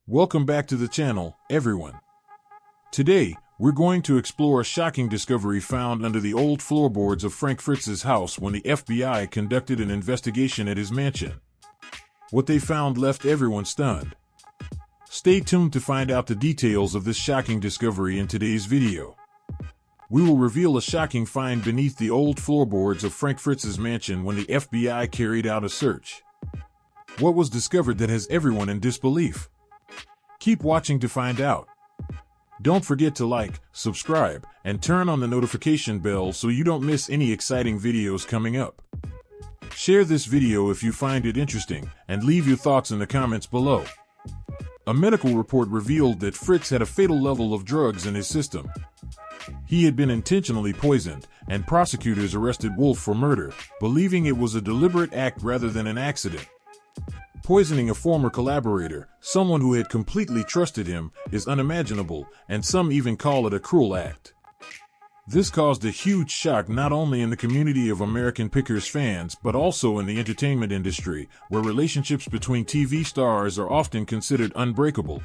Welcome back to the channel, everyone. Today, we're going to explore a shocking discovery found under the old floorboards of FrankFritz's house when the FBI conducted an investigation at his mansion. What they found left everyone stunned. Stay tuned to find out the details of this shocking discovery in today's video. We will reveal a shocking find beneath the old floorboards of FrankFritz's mansion when the FBI carried out a search. What was discovered that has everyone in disbelief? Keep watching to find out. Don't forget to like, subscribe, and turn on the notification bell so you don't miss any exciting videos coming up. Share this video if you find it interesting, and leave your thoughts in the comments below. A medical report revealed that Fritz had a fatal level of drugs in his system. He had been intentionally poisoned, and prosecutors arrested Wolf for murder, believing it was a deliberate act rather than an accident. Poisoning a former collaborator, someone who had completely trusted him, is unimaginable, and some even call it a cruel act. This caused a huge shock not only in the community of American Pickers fans but also in the entertainment industry, where relationships between TV stars are often considered unbreakable.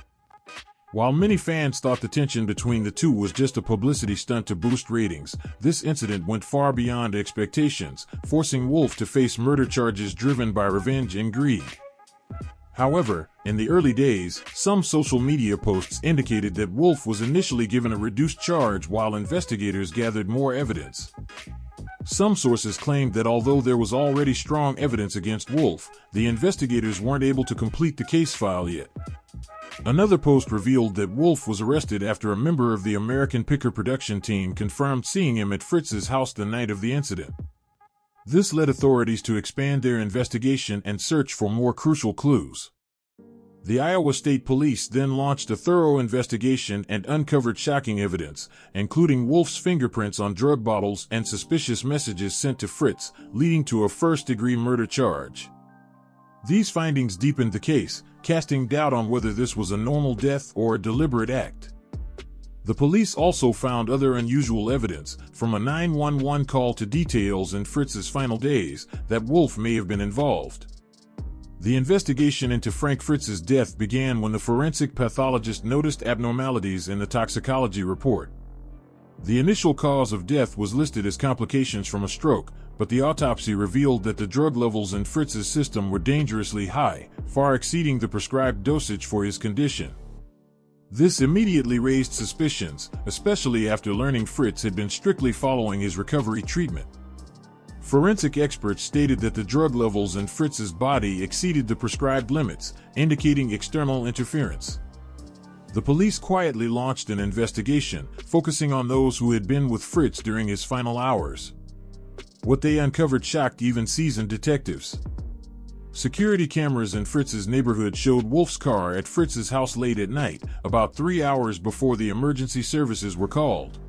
While many fans thought the tension between the two was just a publicity stunt to boost ratings, this incident went far beyond expectations, forcing Wolf to face murder charges driven by revenge and greed. However, in the early days, some social media posts indicated that Wolf was initially given a reduced charge while investigators gathered more evidence. Some sources claimed that although there was already strong evidence against Wolf, the investigators weren't able to complete the case file yet. Another post revealed that Wolf was arrested after a member of the American Picker production team confirmed seeing him at Fritz's house the night of the incident. This led authorities to expand their investigation and search for more crucial clues. The Iowa State Police then launched a thorough investigation and uncovered shocking evidence, including Wolf's fingerprints on drug bottles and suspicious messages sent to Fritz, leading to a first-degree murder charge. These findings deepened the case, casting doubt on whether this was a normal death or a deliberate act. The police also found other unusual evidence, from a 911 call to details in Fritz's final days, that Wolf may have been involved. The investigation into FrankFritz's death began when the forensic pathologist noticed abnormalities in the toxicology report. The initial cause of death was listed as complications from a stroke, but the autopsy revealed that the drug levels in Fritz's system were dangerously high, far exceeding the prescribed dosage for his condition. This immediately raised suspicions, especially after learning Fritz had been strictly following his recovery treatment. Forensic experts stated that the drug levels in Fritz's body exceeded the prescribed limits, indicating external interference. The police quietly launched an investigation, focusing on those who had been with Fritz during his final hours. What they uncovered shocked even seasoned detectives. Security cameras in Fritz's neighborhood showed Wolf's car at Fritz's house late at night, about 3 hours before the emergency services were called.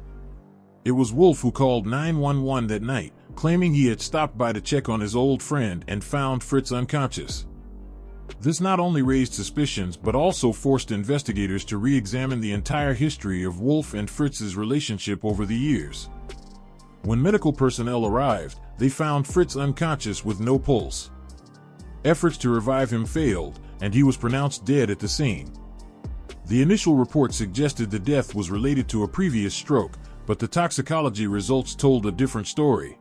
It was Wolf who called 911 that night, claiming he had stopped by to check on his old friend and found Fritz unconscious. This not only raised suspicions but also forced investigators to re-examine the entire history of Wolf and Fritz's relationship over the years. When medical personnel arrived, they found Fritz unconscious with no pulse. Efforts to revive him failed, and he was pronounced dead at the scene. The initial report suggested the death was related to a previous stroke, but the toxicology results told a different story.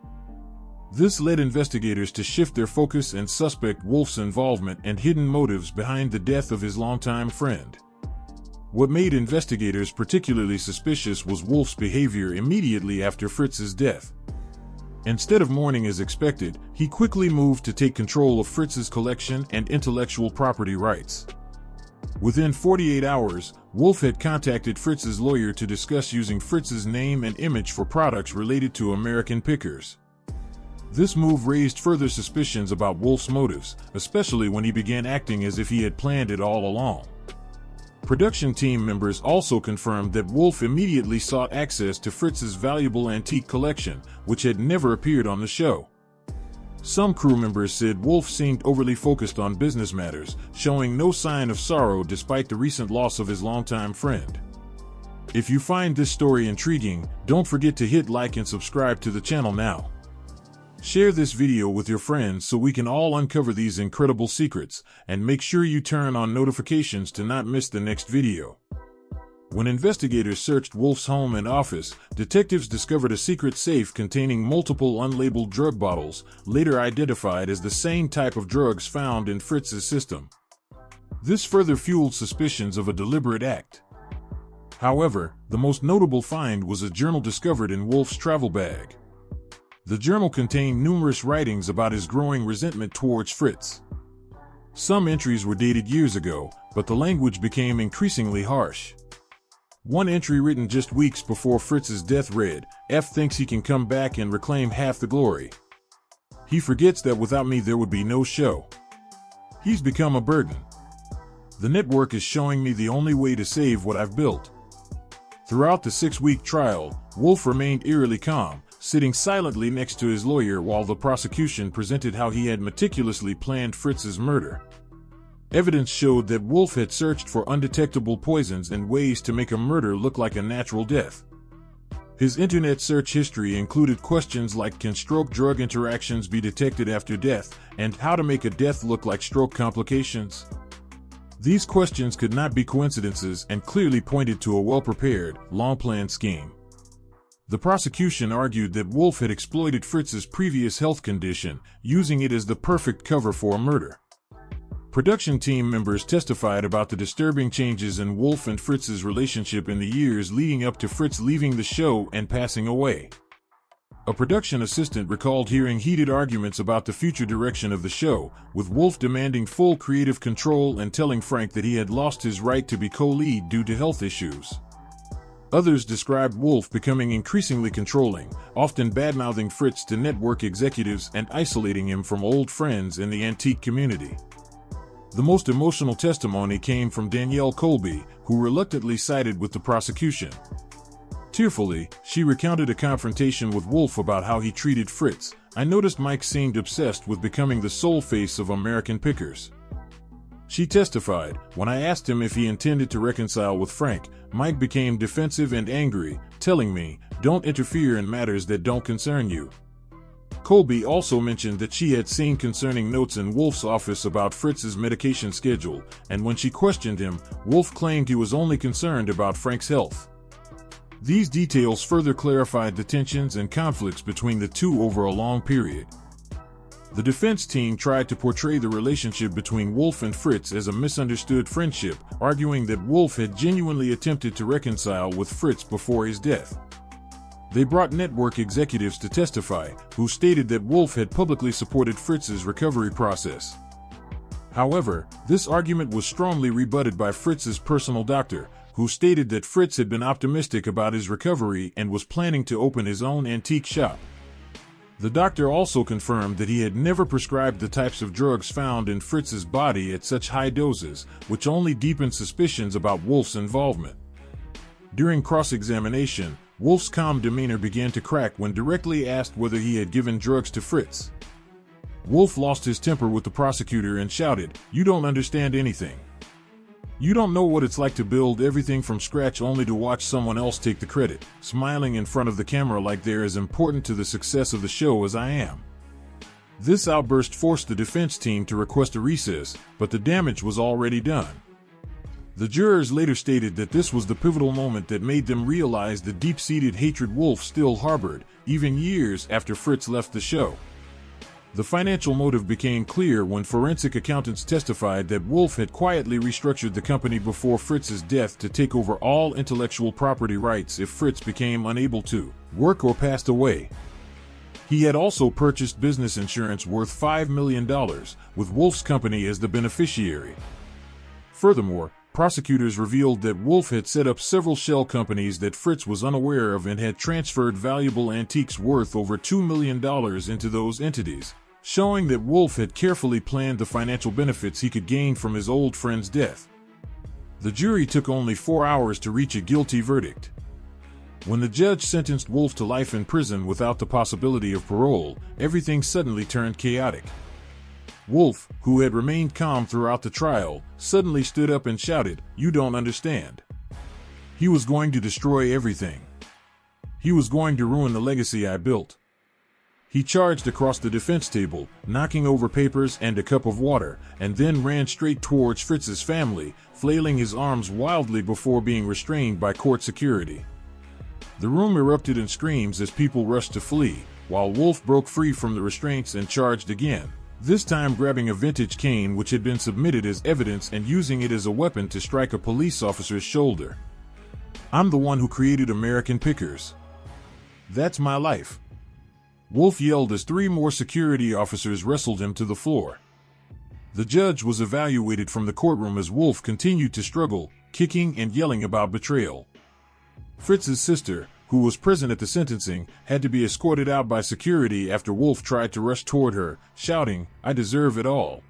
This led investigators to shift their focus and suspect Wolf's involvement and hidden motives behind the death of his longtime friend. What made investigators particularly suspicious was Wolf's behavior immediately after Fritz's death. Instead of mourning as expected, he quickly moved to take control of Fritz's collection and intellectual property rights. Within 48 hours, Wolf had contacted Fritz's lawyer to discuss using Fritz's name and image for products related to American Pickers. This move raised further suspicions about Wolf's motives, especially when he began acting as if he had planned it all along. Production team members also confirmed that Wolf immediately sought access to Fritz's valuable antique collection, which had never appeared on the show. Some crew members said Wolf seemed overly focused on business matters, showing no sign of sorrow despite the recent loss of his longtime friend. If you find this story intriguing, don't forget to hit like and subscribe to the channel now. Share this video with your friends so we can all uncover these incredible secrets, and make sure you turn on notifications to not miss the next video. When investigators searched Wolf's home and office, detectives discovered a secret safe containing multiple unlabeled drug bottles, later identified as the same type of drugs found in Fritz's system. This further fueled suspicions of a deliberate act. However, the most notable find was a journal discovered in Wolf's travel bag. The journal contained numerous writings about his growing resentment towards Fritz. Some entries were dated years ago, but the language became increasingly harsh. One entry written just weeks before Fritz's death read, "F thinks he can come back and reclaim half the glory. He forgets that without me there would be no show. He's become a burden. The network is showing me the only way to save what I've built." Throughout the 6-week trial, Wolf remained eerily calm, sitting silently next to his lawyer while the prosecution presented how he had meticulously planned Fritz's murder. Evidence showed that Wolf had searched for undetectable poisons and ways to make a murder look like a natural death. His internet search history included questions like can stroke-drug interactions be detected after death, and how to make a death look like stroke complications. These questions could not be coincidences and clearly pointed to a well-prepared, long-planned scheme. The prosecution argued that Wolf had exploited Fritz's previous health condition, using it as the perfect cover for a murder. Production team members testified about the disturbing changes in Wolf and Fritz's relationship in the years leading up to Fritz leaving the show and passing away. A production assistant recalled hearing heated arguments about the future direction of the show, with Wolf demanding full creative control and telling Frank that he had lost his right to be co-lead due to health issues. Others described Wolf becoming increasingly controlling, often badmouthing Fritz to network executives and isolating him from old friends in the antique community. The most emotional testimony came from Danielle Colby, who reluctantly sided with the prosecution. Tearfully, she recounted a confrontation with Wolf about how he treated Fritz. "I noticed Mike seemed obsessed with becoming the sole face of American Pickers." She testified, "When I asked him if he intended to reconcile with Frank, Mike became defensive and angry, telling me, 'Don't interfere in matters that don't concern you.'" Colby also mentioned that she had seen concerning notes in Wolf's office about Fritz's medication schedule, and when she questioned him, Wolf claimed he was only concerned about Frank's health. These details further clarified the tensions and conflicts between the two over a long period. The defense team tried to portray the relationship between Wolf and Fritz as a misunderstood friendship, arguing that Wolf had genuinely attempted to reconcile with Fritz before his death. They brought network executives to testify, who stated that Wolf had publicly supported Fritz's recovery process. However, this argument was strongly rebutted by Fritz's personal doctor, who stated that Fritz had been optimistic about his recovery and was planning to open his own antique shop. The doctor also confirmed that he had never prescribed the types of drugs found in Fritz's body at such high doses, which only deepened suspicions about Wolf's involvement. During cross-examination, Wolf's calm demeanor began to crack when directly asked whether he had given drugs to Fritz. Wolf lost his temper with the prosecutor and shouted, "You don't understand anything. You don't know what it's like to build everything from scratch only to watch someone else take the credit, smiling in front of the camera like they're as important to the success of the show as I am." This outburst forced the defense team to request a recess, but the damage was already done. The jurors later stated that this was the pivotal moment that made them realize the deep-seated hatred Wolf still harbored, even years after Fritz left the show. The financial motive became clear when forensic accountants testified that Wolf had quietly restructured the company before Fritz's death to take over all intellectual property rights if Fritz became unable to work or passed away. He had also purchased business insurance worth $5 million, with Wolf's company as the beneficiary. Furthermore, prosecutors revealed that Wolf had set up several shell companies that Fritz was unaware of and had transferred valuable antiques worth over $2 million into those entities, showing that Wolf had carefully planned the financial benefits he could gain from his old friend's death. The jury took only 4 hours to reach a guilty verdict. When the judge sentenced Wolf to life in prison without the possibility of parole, everything suddenly turned chaotic. Wolf, who had remained calm throughout the trial, suddenly stood up and shouted, "You don't understand." He was going to destroy everything. He was going to ruin the legacy I built. He charged across the defense table, knocking over papers and a cup of water, and then ran straight towards Fritz's family, flailing his arms wildly before being restrained by court security. The room erupted in screams as people rushed to flee, while Wolf broke free from the restraints and charged again, this time grabbing a vintage cane which had been submitted as evidence and using it as a weapon to strike a police officer's shoulder. "I'm the one who created American Pickers. That's my life," Wolf yelled as 3 more security officers wrestled him to the floor. The judge was evaluated from the courtroom as Wolf continued to struggle, kicking and yelling about betrayal. Fritz's sister, who was present at the sentencing, had to be escorted out by security after Wolf tried to rush toward her, shouting, "I deserve it all.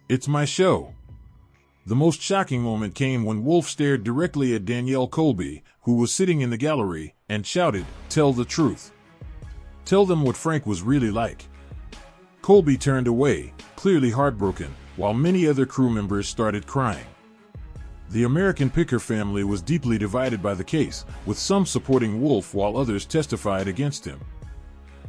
It's my show." The most shocking moment came when Wolf stared directly at Danielle Colby, who was sitting in the gallery, and shouted, "Tell the truth. Tell them what Frank was really like." Colby turned away, clearly heartbroken, while many other crew members started crying. The American Picker family was deeply divided by the case, with some supporting Wolf while others testified against him.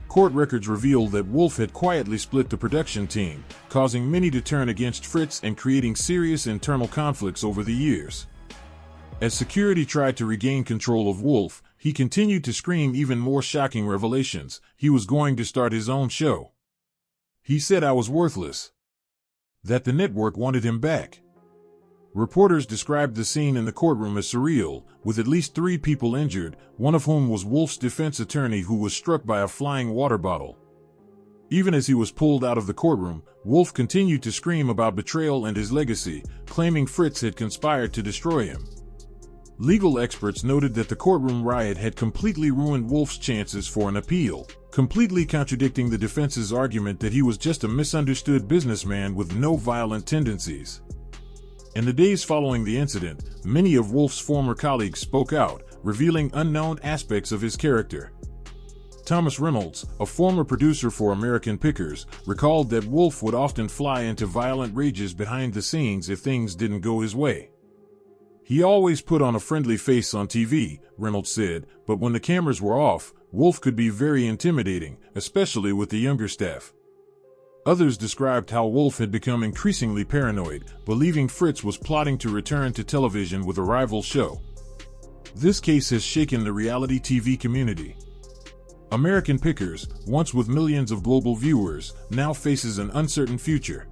Court records reveal that Wolf had quietly split the production team, causing many to turn against Fritz and creating serious internal conflicts over the years. As security tried to regain control of Wolf, he continued to scream even more shocking revelations. He was going to start his own show. He said I was worthless. That the network wanted him back. Reporters described the scene in the courtroom as surreal, with at least 3 people injured, one of whom was Wolf's defense attorney who was struck by a flying water bottle. Even as he was pulled out of the courtroom, Wolf continued to scream about betrayal and his legacy, claiming Fritz had conspired to destroy him. Legal experts noted that the courtroom riot had completely ruined Wolf's chances for an appeal, completely contradicting the defense's argument that he was just a misunderstood businessman with no violent tendencies. In the days following the incident, many of Wolf's former colleagues spoke out, revealing unknown aspects of his character. Thomas Reynolds, a former producer for American Pickers, recalled that Wolf would often fly into violent rages behind the scenes if things didn't go his way. "He always put on a friendly face on TV," Reynolds said, "but when the cameras were off, Wolf could be very intimidating, especially with the younger staff." Others described how Wolf had become increasingly paranoid, believing Fritz was plotting to return to television with a rival show. This case has shaken the reality TV community. American Pickers, once with millions of global viewers, now faces an uncertain future.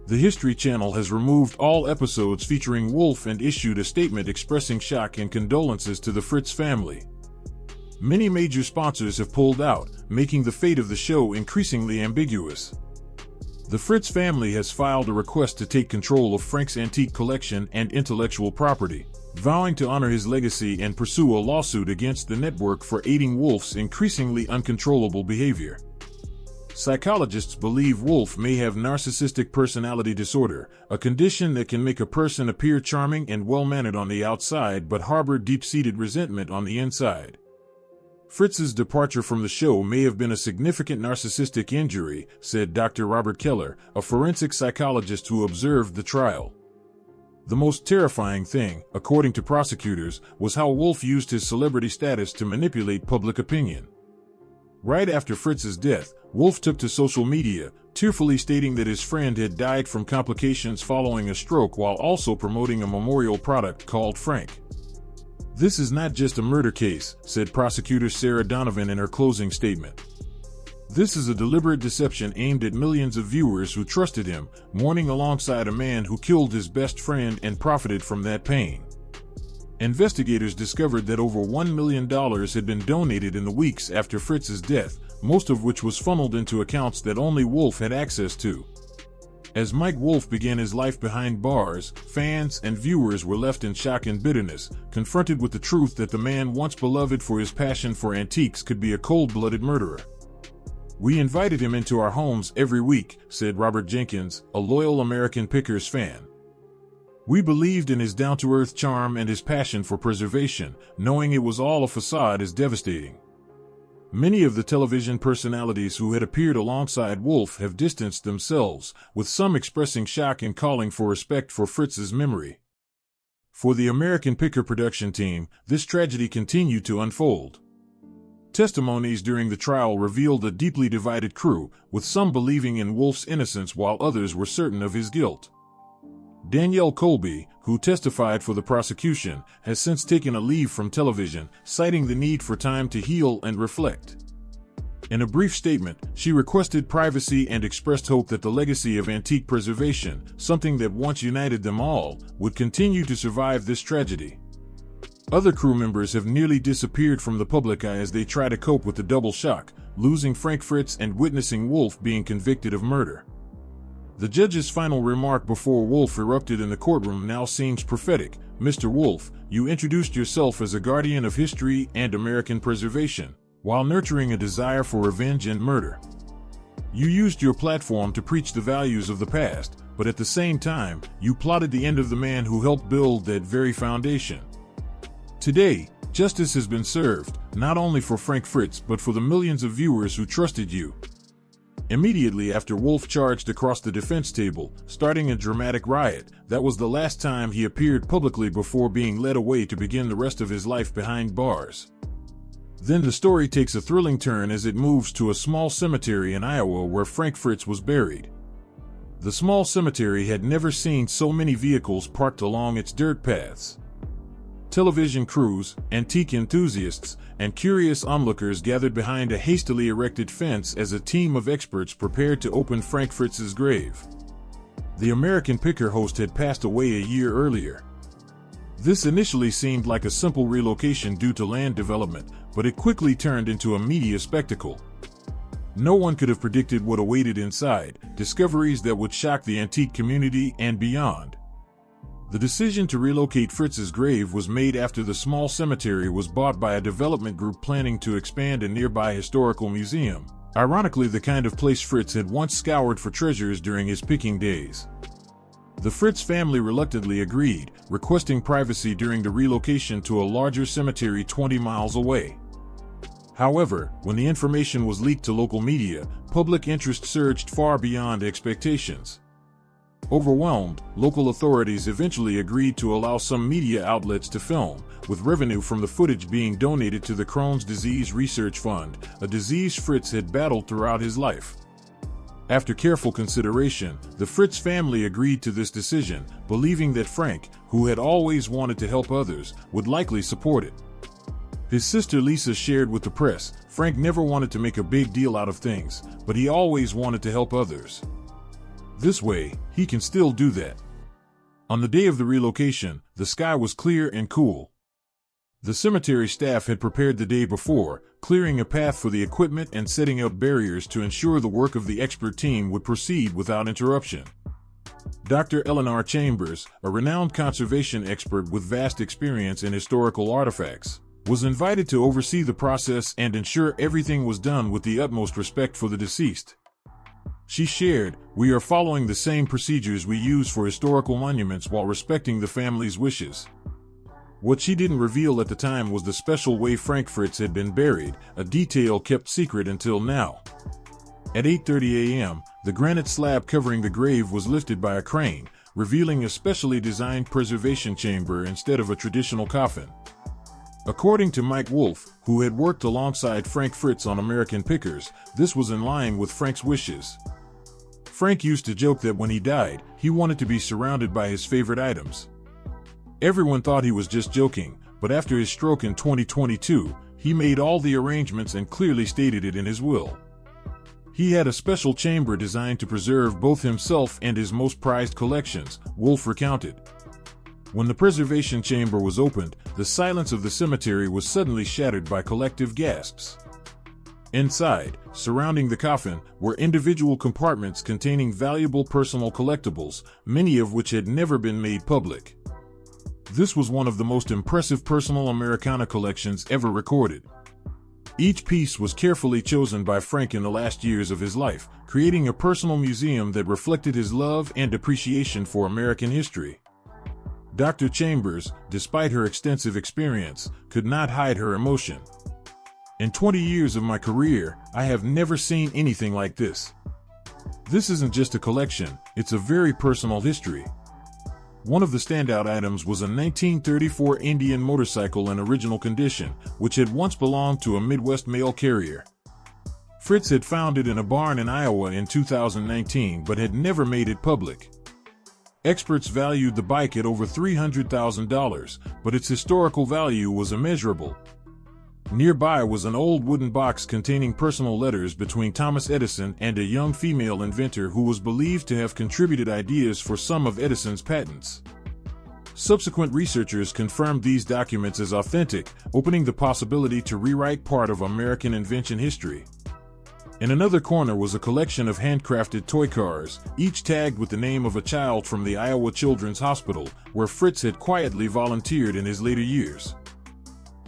The History Channel has removed all episodes featuring Wolf and issued a statement expressing shock and condolences to the Fritz family. Many major sponsors have pulled out, making the fate of the show increasingly ambiguous. The Fritz family has filed a request to take control of Frank's antique collection and intellectual property, vowing to honor his legacy and pursue a lawsuit against the network for aiding Wolf's increasingly uncontrollable behavior. Psychologists believe Wolf may have narcissistic personality disorder, a condition that can make a person appear charming and well-mannered on the outside but harbor deep-seated resentment on the inside. Fritz's departure from the show may have been a significant narcissistic injury, said Dr. Robert Keller, a forensic psychologist who observed the trial. The most terrifying thing, according to prosecutors, was how Wolf used his celebrity status to manipulate public opinion. Right after Fritz's death, Wolf took to social media, tearfully stating that his friend had died from complications following a stroke while also promoting a memorial product called Frank. "This is not just a murder case," said prosecutor Sarah Donovan in her closing statement. "This is a deliberate deception aimed at millions of viewers who trusted him, mourning alongside a man who killed his best friend and profited from that pain." Investigators discovered that over $1 million had been donated in the weeks after Fritz's death, most of which was funneled into accounts that only Wolf had access to. As Mike Wolf began his life behind bars, fans and viewers were left in shock and bitterness, confronted with the truth that the man once beloved for his passion for antiques could be a cold-blooded murderer. "We invited him into our homes every week," said Robert Jenkins, a loyal American Pickers fan. "We believed in his down-to-earth charm and his passion for preservation, knowing it was all a facade is devastating." Many of the television personalities who had appeared alongside Wolf have distanced themselves, with some expressing shock and calling for respect for Fritz's memory. For the American Picker production team, this tragedy continued to unfold. Testimonies during the trial revealed a deeply divided crew, with some believing in Wolf's innocence while others were certain of his guilt. Danielle Colby, who testified for the prosecution, has since taken a leave from television, citing the need for time to heal and reflect. In a brief statement, she requested privacy and expressed hope that the legacy of antique preservation, something that once united them all, would continue to survive this tragedy. Other crew members have nearly disappeared from the public eye as they try to cope with the double shock, losing FrankFritz and witnessing Wolf being convicted of murder. The judge's final remark before Wolf erupted in the courtroom now seems prophetic. "Mr. Wolf, you introduced yourself as a guardian of history and American preservation, while nurturing a desire for revenge and murder. You used your platform to preach the values of the past, but at the same time, you plotted the end of the man who helped build that very foundation. Today, justice has been served, not only for FrankFritz but for the millions of viewers who trusted you." Immediately after Wolf charged across the defense table, starting a dramatic riot. That was the last time he appeared publicly before being led away to begin the rest of his life behind bars. Then the story takes a thrilling turn as it moves to a small cemetery in Iowa where FrankFritz was buried. The small cemetery had never seen so many vehicles parked along its dirt paths. Television crews, antique enthusiasts, and curious onlookers gathered behind a hastily erected fence as a team of experts prepared to open FrankFritz's grave. The American Picker host had passed away a year earlier. This initially seemed like a simple relocation due to land development, but it quickly turned into a media spectacle. No one could have predicted what awaited inside, discoveries that would shock the antique community and beyond. The decision to relocate Fritz's grave was made after the small cemetery was bought by a development group planning to expand a nearby historical museum, ironically the kind of place Fritz had once scoured for treasures during his picking days. The Fritz family reluctantly agreed, requesting privacy during the relocation to a larger cemetery 20 miles away. However, when the information was leaked to local media, public interest surged far beyond expectations. Overwhelmed, local authorities eventually agreed to allow some media outlets to film, with revenue from the footage being donated to the Crohn's Disease Research Fund, a disease Fritz had battled throughout his life. After careful consideration, the Fritz family agreed to this decision, believing that Frank, who had always wanted to help others, would likely support it. His sister Lisa shared with the press, "Frank never wanted to make a big deal out of things, but he always wanted to help others. This way, he can still do that." On the day of the relocation, the sky was clear and cool. The cemetery staff had prepared the day before, clearing a path for the equipment and setting up barriers to ensure the work of the expert team would proceed without interruption. Dr. Eleanor Chambers, a renowned conservation expert with vast experience in historical artifacts, was invited to oversee the process and ensure everything was done with the utmost respect for the deceased. She shared, "We are following the same procedures we use for historical monuments while respecting the family's wishes." What she didn't reveal at the time was the special way FrankFritz had been buried, a detail kept secret until now. At 8:30 a.m., the granite slab covering the grave was lifted by a crane, revealing a specially designed preservation chamber instead of a traditional coffin. According to Mike Wolf, who had worked alongside FrankFritz on American Pickers, this was in line with Frank's wishes. Frank used to joke that when he died, he wanted to be surrounded by his favorite items. Everyone thought he was just joking, but after his stroke in 2022, he made all the arrangements and clearly stated it in his will. He had a special chamber designed to preserve both himself and his most prized collections, Wolf recounted. When the preservation chamber was opened, the silence of the cemetery was suddenly shattered by collective gasps. Inside, surrounding the coffin, were individual compartments containing valuable personal collectibles, many of which had never been made public. This was one of the most impressive personal Americana collections ever recorded. Each piece was carefully chosen by Frank in the last years of his life, creating a personal museum that reflected his love and appreciation for American history. Dr. Chambers, despite her extensive experience, could not hide her emotion. "In 20 years of my career, I have never seen anything like this. This isn't just a collection, it's a very personal history. One of the standout items was a 1934 Indian motorcycle in original condition, which had once belonged to a Midwest mail carrier. Fritz had found it in a barn in Iowa in 2019 but had never made it public. Experts valued the bike at over $300,000, but its historical value was immeasurable. Nearby was an old wooden box containing personal letters between Thomas Edison and a young female inventor who was believed to have contributed ideas for some of Edison's patents. Subsequent researchers confirmed these documents as authentic, opening the possibility to rewrite part of American invention history. In another corner was a collection of handcrafted toy cars, each tagged with the name of a child from the Iowa Children's Hospital, where Fritz had quietly volunteered in his later years.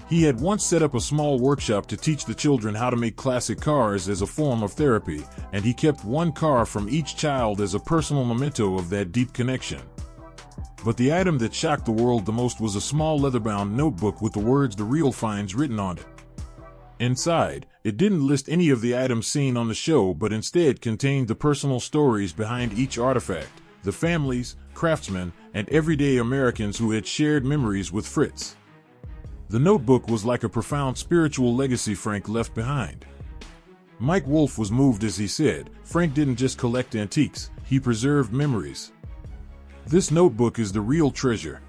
He had once set up a small workshop to teach the children how to make classic cars as a form of therapy, and he kept one car from each child as a personal memento of that deep connection. But the item that shocked the world the most was a small leather-bound notebook with the words "The Real Finds" written on it. Inside, it didn't list any of the items seen on the show but instead contained the personal stories behind each artifact, the families, craftsmen, and everyday Americans who had shared memories with Fritz. The notebook was like a profound spiritual legacy Frank left behind. Mike Wolfe was moved as he said, "Frank didn't just collect antiques, he preserved memories. This notebook is the real treasure.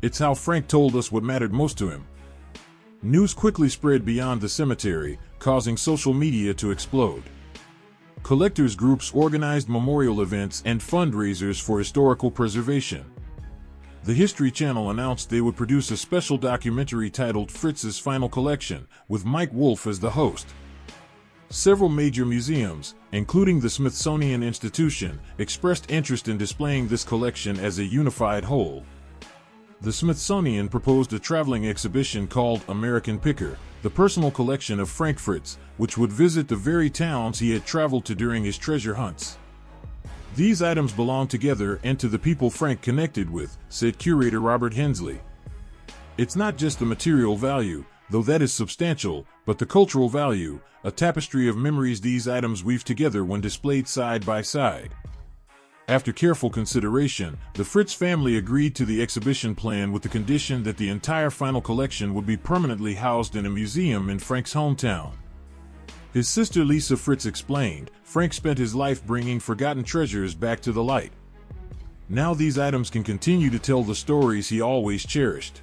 It's how Frank told us what mattered most to him." News quickly spread beyond the cemetery, causing social media to explode. Collectors groups organized memorial events and fundraisers for historical preservation. The History Channel announced they would produce a special documentary titled Fritz's Final Collection, with Mike Wolfe as the host. Several major museums, including the Smithsonian Institution, expressed interest in displaying this collection as a unified whole. The Smithsonian proposed a traveling exhibition called American Picker, the personal collection of FrankFritz, which would visit the very towns he had traveled to during his treasure hunts. "These items belong together and to the people Frank connected with," said curator Robert Hensley. "It's not just the material value, though that is substantial, but the cultural value, a tapestry of memories these items weave together when displayed side by side." After careful consideration, the Fritz family agreed to the exhibition plan with the condition that the entire final collection would be permanently housed in a museum in Frank's hometown. His sister Lisa Fritz explained, "Frank spent his life bringing forgotten treasures back to the light. Now these items can continue to tell the stories he always cherished."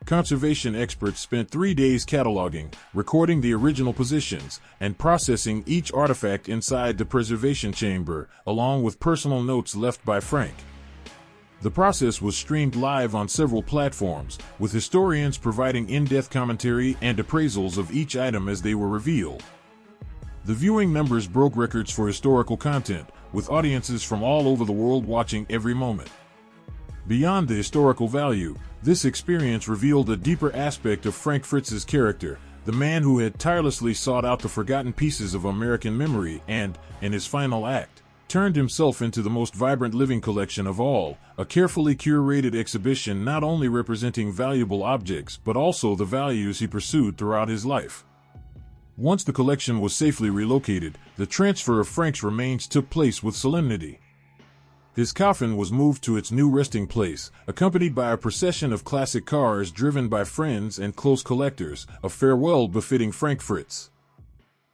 Conservation experts spent 3 days cataloging, recording the original positions, and processing each artifact inside the preservation chamber, along with personal notes left by Frank. The process was streamed live on several platforms, with historians providing in-depth commentary and appraisals of each item as they were revealed. The viewing numbers broke records for historical content, with audiences from all over the world watching every moment. Beyond the historical value, this experience revealed a deeper aspect of Frank Fritz's character, the man who had tirelessly sought out the forgotten pieces of American memory and, in his final act, turned himself into the most vibrant living collection of all, a carefully curated exhibition not only representing valuable objects but also the values he pursued throughout his life. Once the collection was safely relocated, the transfer of Frank's remains took place with solemnity. His coffin was moved to its new resting place, accompanied by a procession of classic cars driven by friends and close collectors, a farewell befitting Frank Fritz.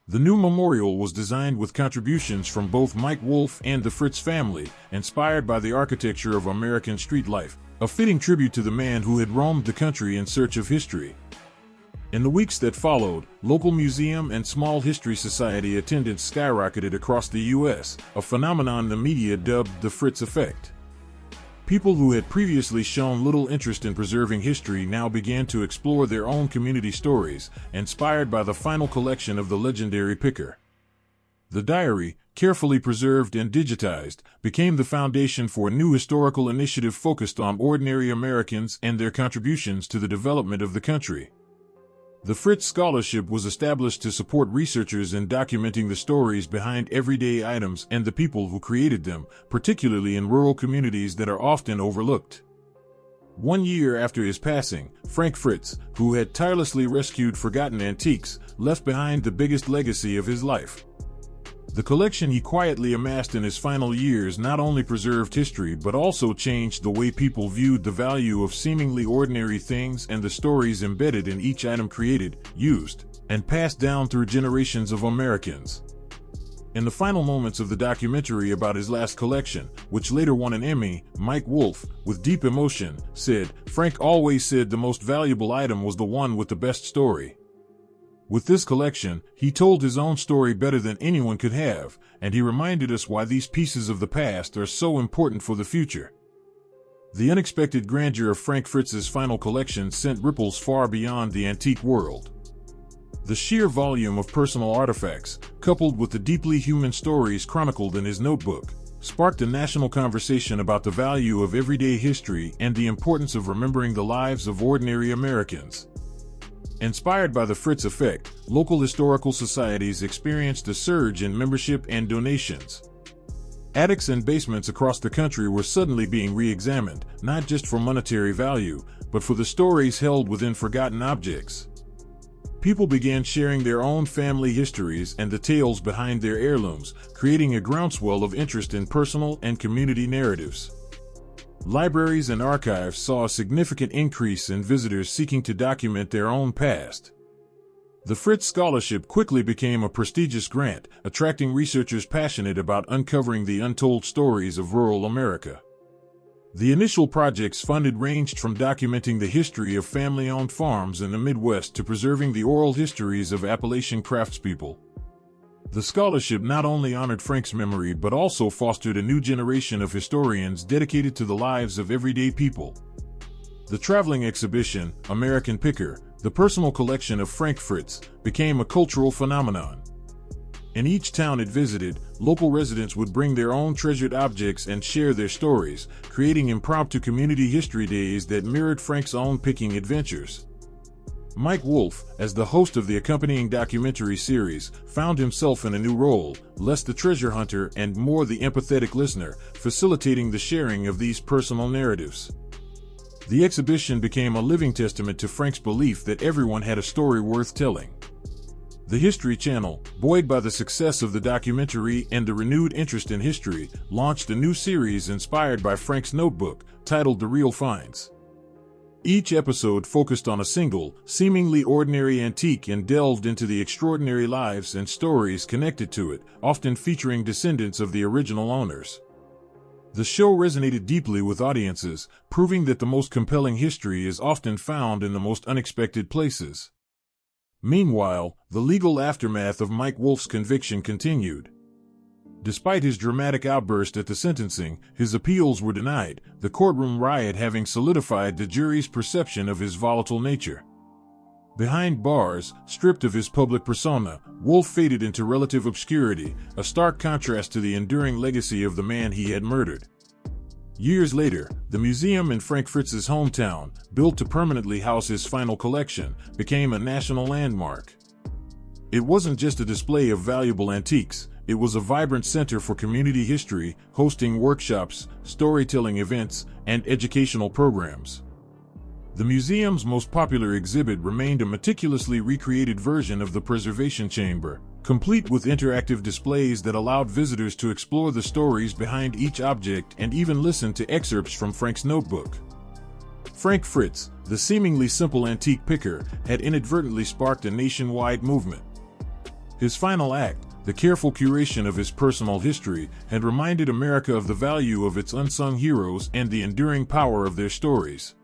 The new memorial was designed with contributions from both Mike Wolfe and the Fritz family, inspired by the architecture of American street life, a fitting tribute to the man who had roamed the country in search of history. In the weeks that followed, local museum and small history society attendance skyrocketed across the U.S., a phenomenon the media dubbed the Fritz effect. People who had previously shown little interest in preserving history now began to explore their own community stories, inspired by the final collection of the legendary picker. The diary, carefully preserved and digitized, became the foundation for a new historical initiative focused on ordinary Americans and their contributions to the development of the country. The Fritz Scholarship was established to support researchers in documenting the stories behind everyday items and the people who created them, particularly in rural communities that are often overlooked. 1 year after his passing, Frank Fritz, who had tirelessly rescued forgotten antiques, left behind the biggest legacy of his life. The collection he quietly amassed in his final years not only preserved history but also changed the way people viewed the value of seemingly ordinary things and the stories embedded in each item created, used, and passed down through generations of Americans. In the final moments of the documentary about his last collection, which later won an Emmy, Mike Wolfe, with deep emotion, said, "Frank always said the most valuable item was the one with the best story. With this collection, he told his own story better than anyone could have, and he reminded us why these pieces of the past are so important for the future." The unexpected grandeur of FrankFritz's final collection sent ripples far beyond the antique world. The sheer volume of personal artifacts, coupled with the deeply human stories chronicled in his notebook, sparked a national conversation about the value of everyday history and the importance of remembering the lives of ordinary Americans. Inspired by the Fritz effect, local historical societies experienced a surge in membership and donations. Attics and basements across the country were suddenly being re-examined, not just for monetary value, but for the stories held within forgotten objects. People began sharing their own family histories and the tales behind their heirlooms, creating a groundswell of interest in personal and community narratives. Libraries and archives saw a significant increase in visitors seeking to document their own past. The Fritz Scholarship quickly became a prestigious grant, attracting researchers passionate about uncovering the untold stories of rural America. The initial projects funded ranged from documenting the history of family-owned farms in the Midwest to preserving the oral histories of Appalachian craftspeople. The scholarship not only honored Frank's memory but also fostered a new generation of historians dedicated to the lives of everyday people. The traveling exhibition, American Picker, the personal collection of FrankFritz, became a cultural phenomenon. In each town it visited, local residents would bring their own treasured objects and share their stories, creating impromptu community history days that mirrored Frank's own picking adventures. Mike Wolfe, as the host of the accompanying documentary series, found himself in a new role, less the treasure hunter and more the empathetic listener, facilitating the sharing of these personal narratives. The exhibition became a living testament to Frank's belief that everyone had a story worth telling. The History Channel, buoyed by the success of the documentary and the renewed interest in history, launched a new series inspired by Frank's notebook, titled The Real Finds. Each episode focused on a single, seemingly ordinary antique and delved into the extraordinary lives and stories connected to it, often featuring descendants of the original owners. The show resonated deeply with audiences, proving that the most compelling history is often found in the most unexpected places. Meanwhile, the legal aftermath of Mike Wolfe's conviction continued. Despite his dramatic outburst at the sentencing, his appeals were denied, the courtroom riot having solidified the jury's perception of his volatile nature. Behind bars, stripped of his public persona, Wolfe faded into relative obscurity, a stark contrast to the enduring legacy of the man he had murdered. Years later, the museum in FrankFritz's hometown, built to permanently house his final collection, became a national landmark. It wasn't just a display of valuable antiques, it was a vibrant center for community history, hosting workshops, storytelling events, and educational programs. The museum's most popular exhibit remained a meticulously recreated version of the preservation chamber, complete with interactive displays that allowed visitors to explore the stories behind each object and even listen to excerpts from Frank's notebook. FrankFritz, the seemingly simple antique picker, had inadvertently sparked a nationwide movement. His final act, the careful curation of his personal history, had reminded America of the value of its unsung heroes and the enduring power of their stories.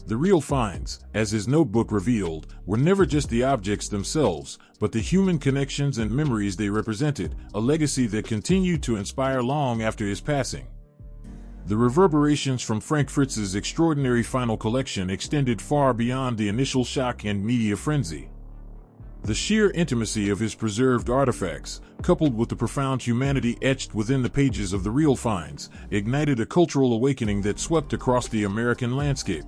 The real finds, as his notebook revealed, were never just the objects themselves, but the human connections and memories they represented, a legacy that continued to inspire long after his passing. The reverberations from FrankFritz's extraordinary final collection extended far beyond the initial shock and media frenzy. The sheer intimacy of his preserved artifacts, coupled with the profound humanity etched within the pages of the real finds, ignited a cultural awakening that swept across the American landscape.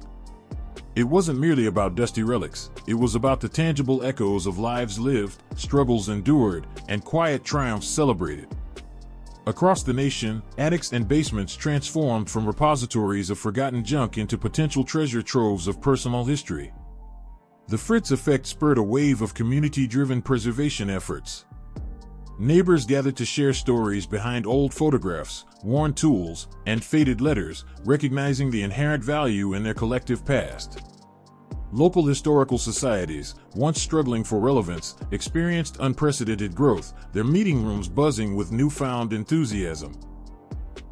It wasn't merely about dusty relics, it was about the tangible echoes of lives lived, struggles endured, and quiet triumphs celebrated. Across the nation, attics and basements transformed from repositories of forgotten junk into potential treasure troves of personal history. The Fritz effect spurred a wave of community-driven preservation efforts. Neighbors gathered to share stories behind old photographs, worn tools, and faded letters, recognizing the inherent value in their collective past. Local historical societies, once struggling for relevance, experienced unprecedented growth, their meeting rooms buzzing with newfound enthusiasm.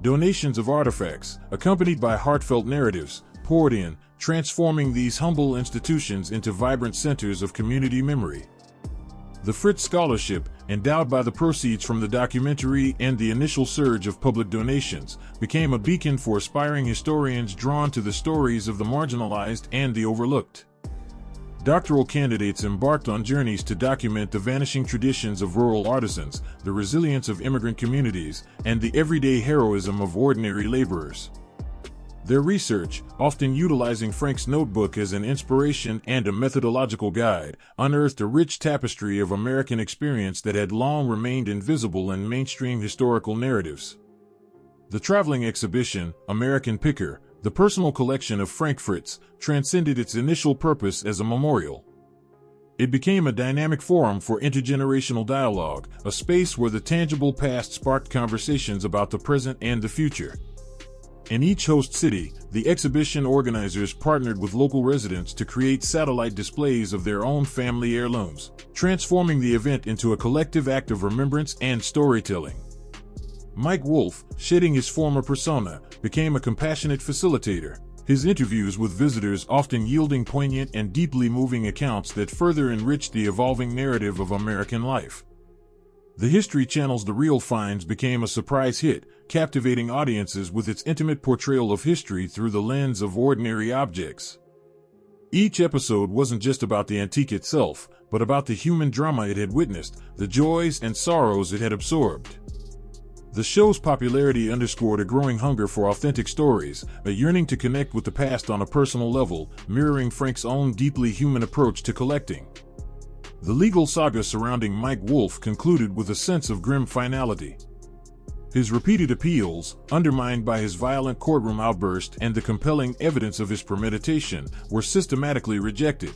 Donations of artifacts, accompanied by heartfelt narratives, poured in, transforming these humble institutions into vibrant centers of community memory. The Fritz Scholarship, endowed by the proceeds from the documentary and the initial surge of public donations, became a beacon for aspiring historians drawn to the stories of the marginalized and the overlooked. Doctoral candidates embarked on journeys to document the vanishing traditions of rural artisans, the resilience of immigrant communities, and the everyday heroism of ordinary laborers. Their research, often utilizing Frank's notebook as an inspiration and a methodological guide, unearthed a rich tapestry of American experience that had long remained invisible in mainstream historical narratives. The traveling exhibition, American Picker, the personal collection of FrankFritz, transcended its initial purpose as a memorial. It became a dynamic forum for intergenerational dialogue, a space where the tangible past sparked conversations about the present and the future. In each host city, the exhibition organizers partnered with local residents to create satellite displays of their own family heirlooms, transforming the event into a collective act of remembrance and storytelling. Mike Wolfe, shedding his former persona, became a compassionate facilitator, his interviews with visitors often yielding poignant and deeply moving accounts that further enriched the evolving narrative of American life. The History Channel's The Real Finds became a surprise hit, captivating audiences with its intimate portrayal of history through the lens of ordinary objects. Each episode wasn't just about the antique itself, but about the human drama it had witnessed, the joys and sorrows it had absorbed. The show's popularity underscored a growing hunger for authentic stories, a yearning to connect with the past on a personal level, mirroring Frank's own deeply human approach to collecting. The legal saga surrounding Mike Wolfe concluded with a sense of grim finality. His repeated appeals, undermined by his violent courtroom outburst and the compelling evidence of his premeditation, were systematically rejected.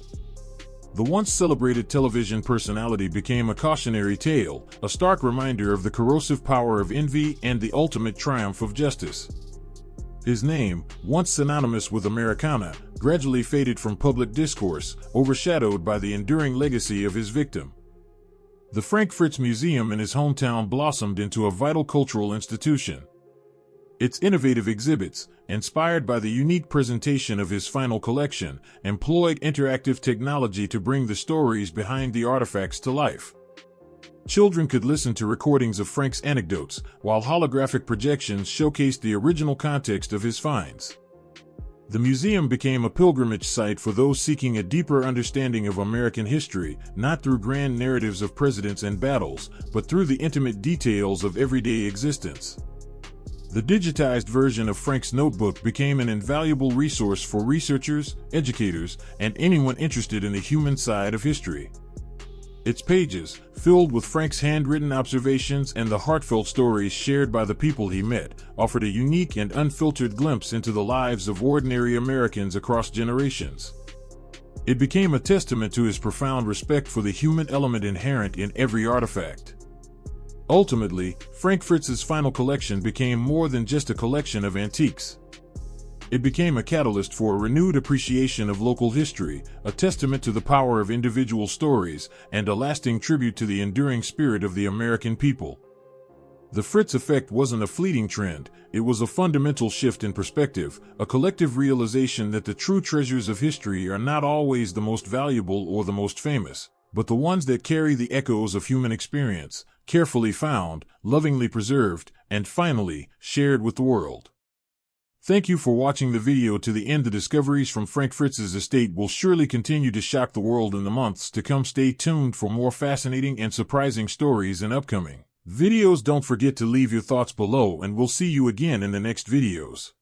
The once celebrated television personality became a cautionary tale, a stark reminder of the corrosive power of envy and the ultimate triumph of justice. His name, once synonymous with Americana, gradually faded from public discourse, overshadowed by the enduring legacy of his victim. The FrankFritz Museum in his hometown blossomed into a vital cultural institution. Its innovative exhibits, inspired by the unique presentation of his final collection, employed interactive technology to bring the stories behind the artifacts to life. Children could listen to recordings of Frank's anecdotes, while holographic projections showcased the original context of his finds. The museum became a pilgrimage site for those seeking a deeper understanding of American history, not through grand narratives of presidents and battles, but through the intimate details of everyday existence. The digitized version of Frank's notebook became an invaluable resource for researchers, educators, and anyone interested in the human side of history. Its pages, filled with Frank's handwritten observations and the heartfelt stories shared by the people he met, offered a unique and unfiltered glimpse into the lives of ordinary Americans across generations. It became a testament to his profound respect for the human element inherent in every artifact. Ultimately, FrankFritz's final collection became more than just a collection of antiques. It became a catalyst for a renewed appreciation of local history, a testament to the power of individual stories, and a lasting tribute to the enduring spirit of the American people. The Fritz effect wasn't a fleeting trend, it was a fundamental shift in perspective, a collective realization that the true treasures of history are not always the most valuable or the most famous, but the ones that carry the echoes of human experience, carefully found, lovingly preserved, and finally, shared with the world. Thank you for watching the video to the end. The discoveries from FrankFritz's estate will surely continue to shock the world in the months to come. Stay tuned for more fascinating and surprising stories in upcoming videos. Don't forget to leave your thoughts below, and we'll see you again in the next videos.